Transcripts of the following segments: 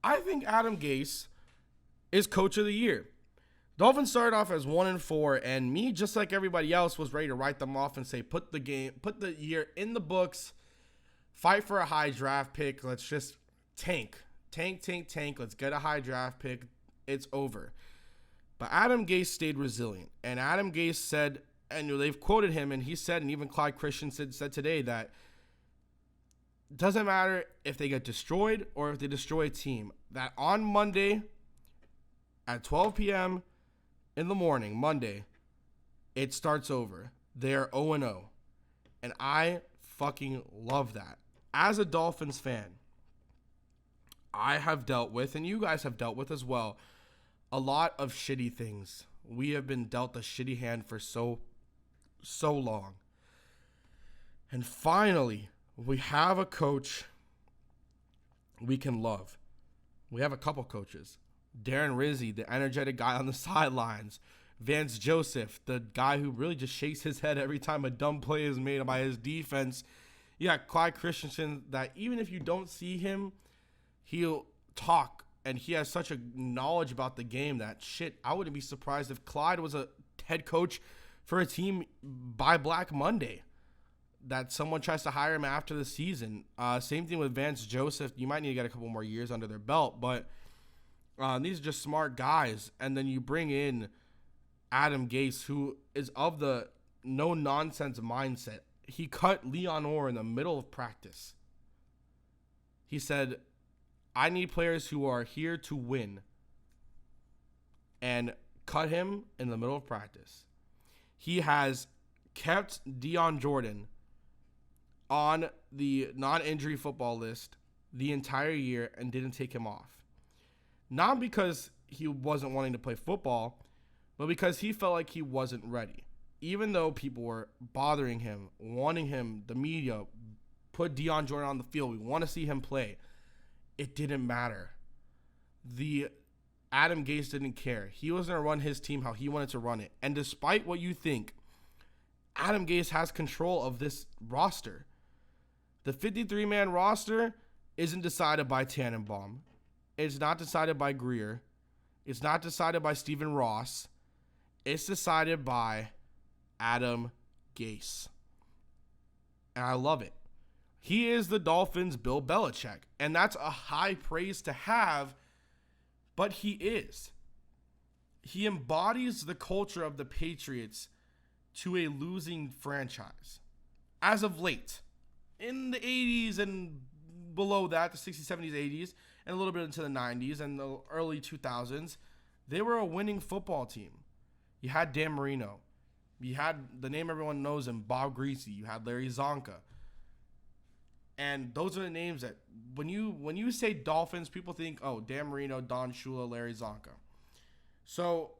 I think Adam Gase is coach of the year. Dolphins started off as 1-4, and me, just like everybody else, was ready to write them off and say, put the year in the books, fight for a high draft pick. Let's just tank. Let's get a high draft pick. It's over. But Adam Gase stayed resilient, and Adam Gase said, and they've quoted him, and he said, and even Clyde Christensen said today, that it doesn't matter if they get destroyed or if they destroy a team, that on Monday at 12 p.m. in the morning, Monday, it starts over. They're 0-0. And I fucking love that. As a Dolphins fan, I have dealt with, and you guys have dealt with as well, a lot of shitty things. We have been dealt a shitty hand for so long. And finally, we have a coach we can love. We have a couple coaches. Darren Rizzi, the energetic guy on the sidelines. Vance Joseph, the guy who really just shakes his head every time a dumb play is made by his defense. You got Clyde Christensen, that even if you don't see him, he'll talk, and he has such a knowledge about the game that shit, I wouldn't be surprised if Clyde was a head coach for a team by Black Monday, that someone tries to hire him after the season. Same thing with Vance Joseph. You might need to get a couple more years under their belt, but these are just smart guys. And then you bring in Adam Gase, who is of the no-nonsense mindset. He cut Leon Orr in the middle of practice. He said, I need players who are here to win. And cut him in the middle of practice. He has kept Deion Jordan on the non-injury football list the entire year and didn't take him off. Not because he wasn't wanting to play football, but because he felt like he wasn't ready. Even though people were bothering him, wanting him, the media, put Deion Jordan on the field, we want to see him play. It didn't matter. Adam Gase didn't care. He was going to run his team how he wanted to run it. And despite what you think, Adam Gase has control of this roster. The 53-man roster isn't decided by Tannenbaum. It's not decided by Greer. It's not decided by Stephen Ross. It's decided by Adam Gase. And I love it. He is the Dolphins' Bill Belichick. And that's a high praise to have, but he is. He embodies the culture of the Patriots to a losing franchise. As of late, in the 80s and below that, the 60s, 70s, 80s, and a little bit into the 90s and the early 2000s, they were a winning football team. You had Dan Marino. You had the name everyone knows him, Bob Greasy. You had Larry Zonka. And those are the names that when you say Dolphins, people think, oh, Dan Marino, Don Shula, Larry Zonka. So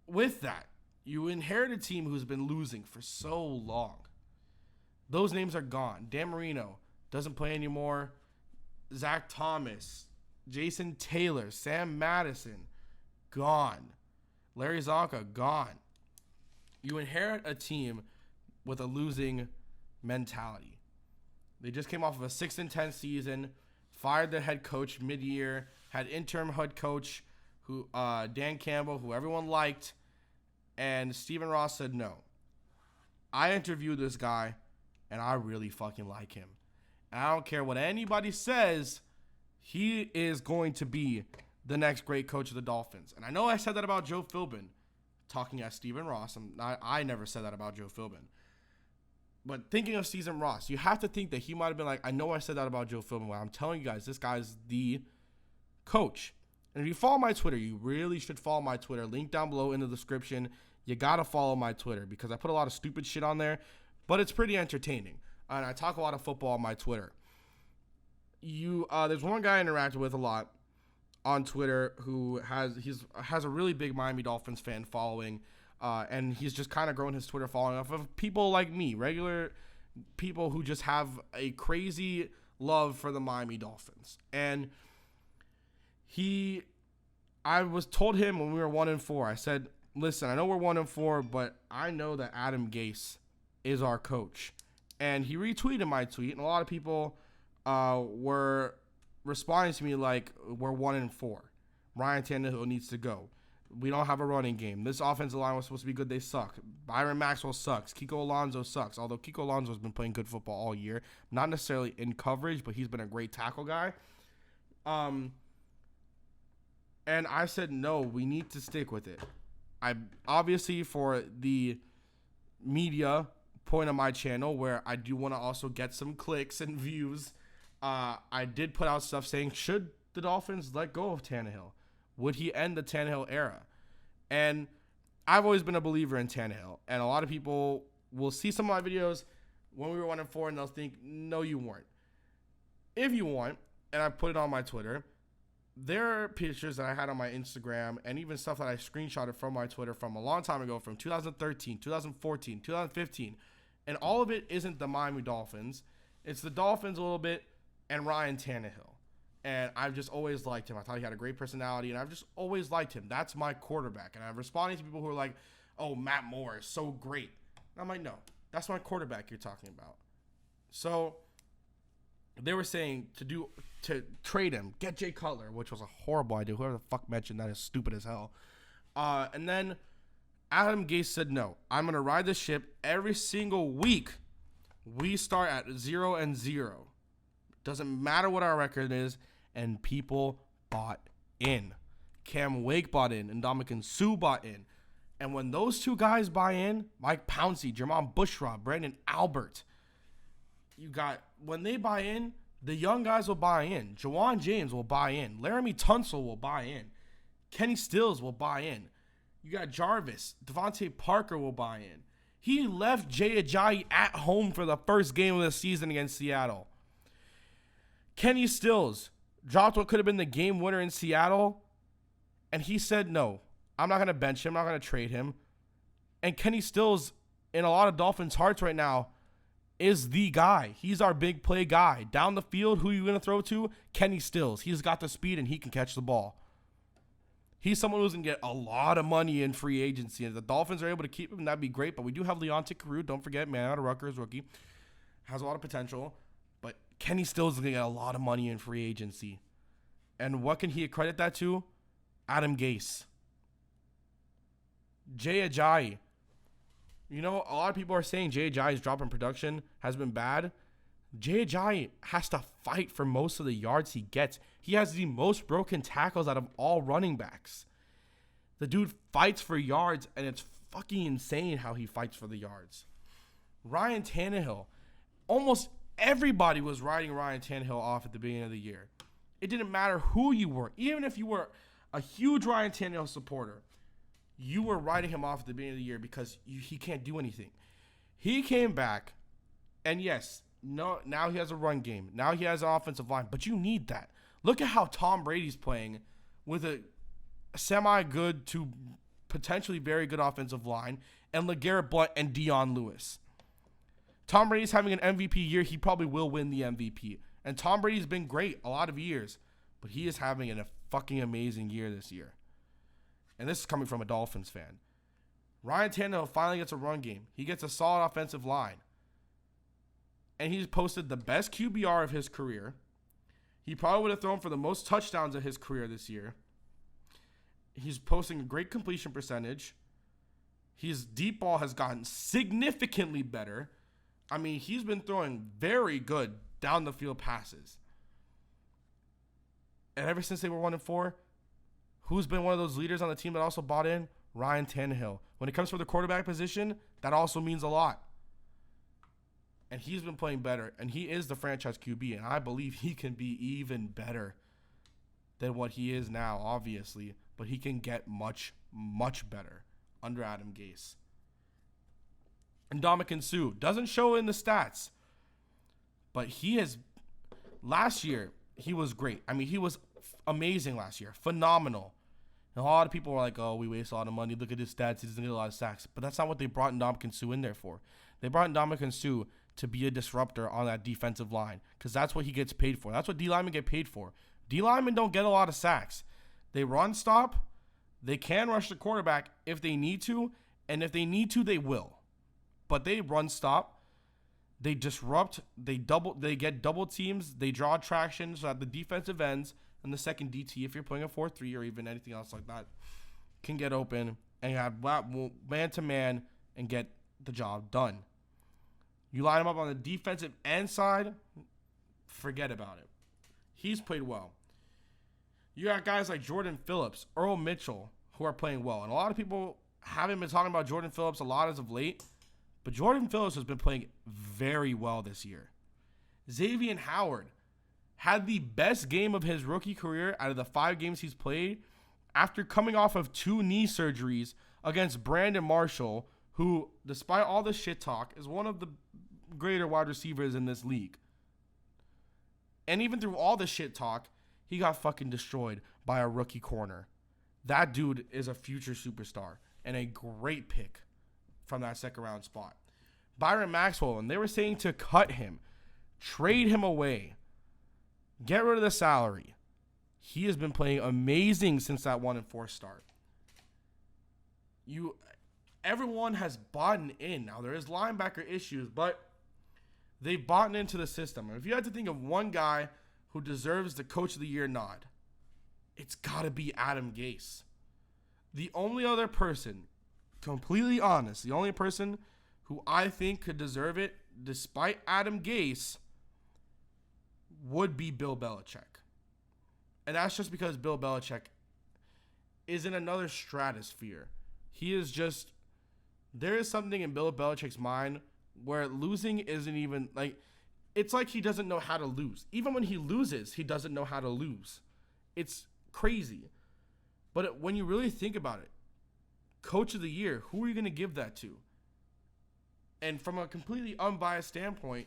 with that, you inherit a team who's been losing for so long. Those names are gone. Dan Marino doesn't play anymore. Zach Thomas, Jason Taylor, Sam Madison, gone. Larry Zonka, gone. You inherit a team with a losing mentality. They just came off of a 6-10 season, fired their head coach mid-year, had interim head coach who Dan Campbell, who everyone liked, and Stephen Ross said no. I interviewed this guy, and I really fucking like him. And I don't care what anybody says, he is going to be the next great coach of the Dolphins. And I know I said that about Joe Philbin, talking as Stephen Ross. I never said that about Joe Philbin. But thinking of Stephen Ross, you have to think that he might have been like, I know I said that about Joe Philbin. Well, I'm telling you guys, this guy's the coach. And if you follow my Twitter, you really should follow my Twitter. Link down below in the description. You got to follow my Twitter because I put a lot of stupid shit on there, but it's pretty entertaining. And I talk a lot of football on my Twitter. There's one guy I interact with a lot on Twitter who has a really big Miami Dolphins fan following, and he's just kind of grown his Twitter following off of people like me, regular people who just have a crazy love for the Miami Dolphins. And I was told him when we were 1-4, I said, listen, I know we're 1-4, but I know that Adam Gase is our coach. And he retweeted my tweet, and a lot of people were responding to me like we're 1-4. Ryan Tannehill needs to go. We don't have a running game. This offensive line was supposed to be good. They suck. Byron Maxwell sucks. Kiko Alonso sucks. Although Kiko Alonso has been playing good football all year. Not necessarily in coverage, but he's been a great tackle guy. And I said, no, we need to stick with it. I obviously, for the media point of my channel, where I do want to also get some clicks and views, I did put out stuff saying, should the Dolphins let go of Tannehill? Would he end the Tannehill era? And I've always been a believer in Tannehill. And a lot of people will see some of my videos when we were 1-4 and they'll think, no, you weren't. If you want, and I put it on my Twitter, there are pictures that I had on my Instagram and even stuff that I screenshotted from my Twitter from a long time ago, from 2013, 2014, 2015. And all of it isn't the Miami Dolphins. It's the Dolphins a little bit and Ryan Tannehill. And I've just always liked him. I thought he had a great personality, and I've just always liked him. That's my quarterback. And I'm responding to people who are like, oh, Matt Moore is so great. And I'm like, no, that's my quarterback you're talking about. So they were saying to trade him, get Jay Cutler, which was a horrible idea. Whoever the fuck mentioned that is stupid as hell. And then Adam Gase said, no, I'm going to ride this ship every single week. We start at 0-0. Doesn't matter what our record is. And people bought in. Cam Wake bought in. And Ndamukong Suh bought in. And when those two guys buy in, Mike Pouncey, Jermon Bushrod, Brandon Albert, when they buy in, the young guys will buy in. Jawan James will buy in. Laramie Tunsil will buy in. Kenny Stills will buy in. You got Jarvis. Devontae Parker will buy in. He left Jay Ajayi at home for the first game of the season against Seattle. Kenny Stills dropped what could have been the game winner in Seattle, and he said, no, I'm not going to bench him. I'm not going to trade him. And Kenny Stills, in a lot of Dolphins' hearts right now, is the guy. He's our big play guy. Down the field, who are you going to throw to? Kenny Stills. He's got the speed, and he can catch the ball. He's someone who's going to get a lot of money in free agency. And if the Dolphins are able to keep him, that'd be great. But we do have Leonte Carroo. Don't forget, man out of Rutgers, rookie. Has a lot of potential. But Kenny Stills is going to get a lot of money in free agency. And what can he accredit that to? Adam Gase. Jay Ajayi. You know, a lot of people are saying Jay Ajayi's drop in production has been bad. Jay Ajayi has to fight for most of the yards he gets. He has the most broken tackles out of all running backs. The dude fights for yards, and it's fucking insane how he fights for the yards. Ryan Tannehill. Almost everybody was riding Ryan Tannehill off at the beginning of the year. It didn't matter who you were. Even if you were a huge Ryan Tannehill supporter, you were riding him off at the beginning of the year because he can't do anything. He came back, and yes, now he has a run game. Now he has an offensive line, but you need that. Look at how Tom Brady's playing with a semi-good to potentially very good offensive line and LeGarrette Blount and Dion Lewis. Tom Brady's having an MVP year. He probably will win the MVP. And Tom Brady's been great a lot of years, but he is having a fucking amazing year this year. And this is coming from a Dolphins fan. Ryan Tannehill finally gets a run game. He gets a solid offensive line. And he's posted the best QBR of his career. He probably would have thrown for the most touchdowns of his career this year. He's posting a great completion percentage. His deep ball has gotten significantly better. I mean, he's been throwing very good down the field passes. And ever since they were 1-4, who's been one of those leaders on the team that also bought in? Ryan Tannehill. When it comes to the quarterback position, that also means a lot. And he's been playing better. And he is the franchise QB. And I believe he can be even better than what he is now, obviously. But he can get much, much better under Adam Gase. And Ndamukong Suh doesn't show in the stats. But he has, last year, he was great. I mean, he was amazing last year. Phenomenal. And a lot of people were like, oh, we waste a lot of money. Look at his stats. He doesn't get a lot of sacks. But that's not what they brought Ndamukong Suh in there for. They brought Ndamukong Suh to be a disruptor on that defensive line because that's what he gets paid for. That's what D linemen get paid for. D linemen don't get a lot of sacks. They run stop. They can rush the quarterback if they need to. And if they need to, they will. But they run stop. They disrupt. They get double teams. They draw traction so that the defensive ends and the second DT, if you're playing a 4-3 or even anything else like that, can get open and have man to man and get the job done. You line him up on the defensive end side, forget about it. He's played well. You got guys like Jordan Phillips, Earl Mitchell, who are playing well. And a lot of people haven't been talking about Jordan Phillips a lot as of late, but Jordan Phillips has been playing very well this year. Xavier Howard had the best game of his rookie career out of the 5 games he's played after coming off of 2 knee surgeries against Brandon Marshall, who, despite all the shit talk, is one of the greater wide receivers in this league. And even through all the shit talk, he got fucking destroyed by a rookie corner. That dude is a future superstar and a great pick from that second round spot. Byron Maxwell, and they were saying to cut him, trade him away, get rid of the salary. He has been playing amazing since that 1-4 start. Everyone has bought in. Now, there is linebacker issues, but they've bought into the system. And if you had to think of one guy who deserves the Coach of the Year nod, it's got to be Adam Gase. The only other person, completely honest, the only person who I think could deserve it, despite Adam Gase, would be Bill Belichick. And that's just because Bill Belichick is in another stratosphere. He is just, there is something in Bill Belichick's mind where losing isn't even, like, it's like he doesn't know how to lose. Even when he loses, he doesn't know how to lose. It's crazy. But when you really think about it, Coach of the Year, who are you going to give that to? And from a completely unbiased standpoint,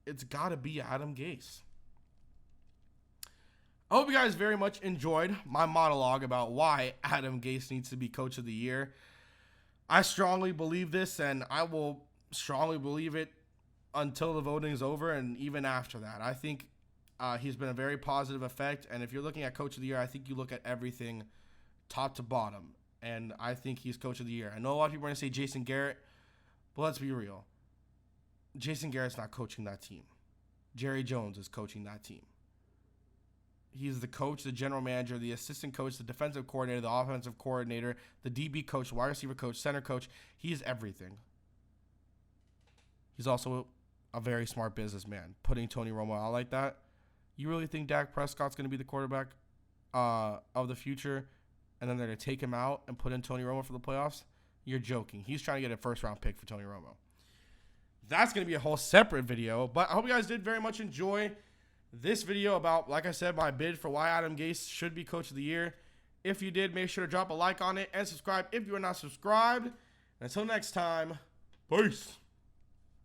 it's got to be Adam Gase. I hope you guys very much enjoyed my monologue about why Adam Gase needs to be Coach of the Year. I strongly believe this, and I will strongly believe it until the voting is over and even after that. I think he's been a very positive effect, and if you're looking at Coach of the Year, I think you look at everything top to bottom, and I think he's Coach of the Year. I know a lot of people are going to say Jason Garrett, but let's be real. Jason Garrett's not coaching that team. Jerry Jones is coaching that team. He's the coach, the general manager, the assistant coach, the defensive coordinator, the offensive coordinator, the DB coach, wide receiver coach, center coach. He is everything. He's also a very smart businessman. Putting Tony Romo out like that. You really think Dak Prescott's going to be the quarterback of the future, and then they're going to take him out and put in Tony Romo for the playoffs? You're joking. He's trying to get a first-round pick for Tony Romo. That's going to be a whole separate video, but I hope you guys did very much enjoy this video about, like I said, my bid for why Adam Gase should be Coach of the Year. If you did, make sure to drop a like on it and subscribe if you are not subscribed. Until next time, peace.